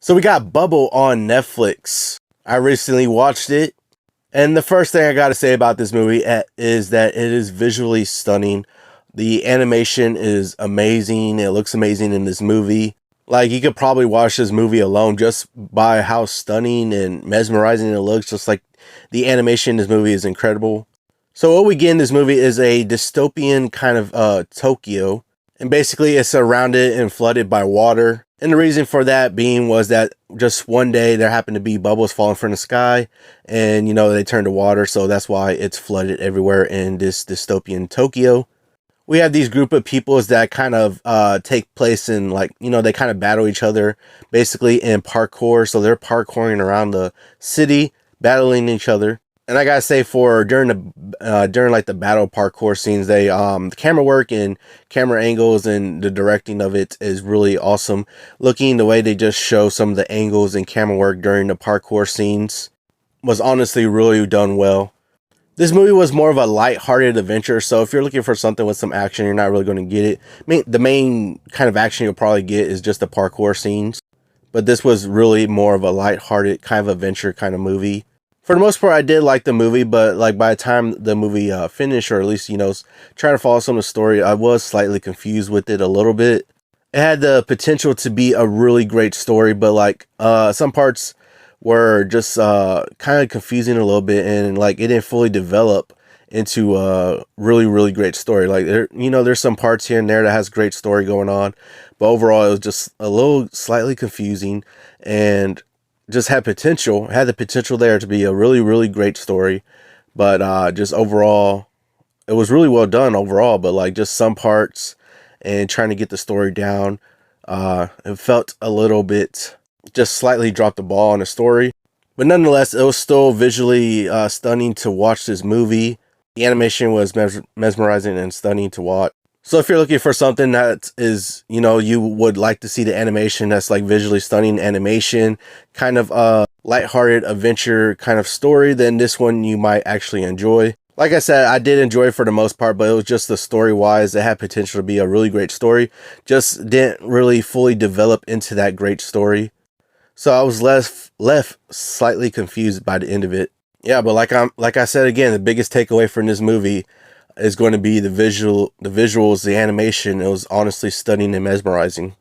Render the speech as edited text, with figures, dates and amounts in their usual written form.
So we got Bubble on Netflix. I recently watched it, and the first thing I got to say about this movie is that it is visually stunning. The animation is amazing. It looks amazing in this movie. Like, you could probably watch this movie alone just by how stunning and mesmerizing it looks. Just like the animation in this movie is incredible. So what we get in this movie is a dystopian kind of Tokyo, and basically it's surrounded and flooded by water. And the reason for that being was that just one day there happened to be bubbles falling from the sky, and they turned to water, so that's why it's flooded everywhere in this dystopian Tokyo. We have these group of peoples that kind of take place in, like, they kind of battle each other basically in parkour. So they're parkouring around the city, battling each other. And I gotta say, for during like the battle parkour scenes, the camera work and camera angles and the directing of it is really awesome. Looking the way they just show some of the angles and camera work during the parkour scenes was honestly really done well. This movie was more of a light-hearted adventure, so if you're looking for something with some action, you're not really going to get it. The main kind of action you'll probably get is just the parkour scenes, but this was really more of a light-hearted kind of adventure kind of movie. For the most part, I did like the movie, but like by the time the movie finished, or at least trying to follow some of the story, I was slightly confused with it a little bit. It had the potential to be a really great story, but like some parts were just kind of confusing a little bit, and like it didn't fully develop into a really great story. Like there's some parts here and there that has great story going on, but overall it was just a little slightly confusing, and just had the potential there to be a really great story. But just overall it was really well done overall, but like just some parts and trying to get the story down, it felt a little bit just slightly dropped the ball on the story. But nonetheless, it was still visually stunning to watch this movie. The animation was mesmerizing and stunning to watch. So if you're looking for something that is, you would like to see the animation that's like visually stunning animation, kind of lighthearted adventure kind of story, then this one you might actually enjoy. Like I said, I did enjoy it for the most part, but it was just the story-wise, it had potential to be a really great story. Just didn't really fully develop into that great story. So I was left slightly confused by the end of it. Yeah, but like I said again, the biggest takeaway from this movie is going to be the visuals, the animation. It was honestly stunning and mesmerizing.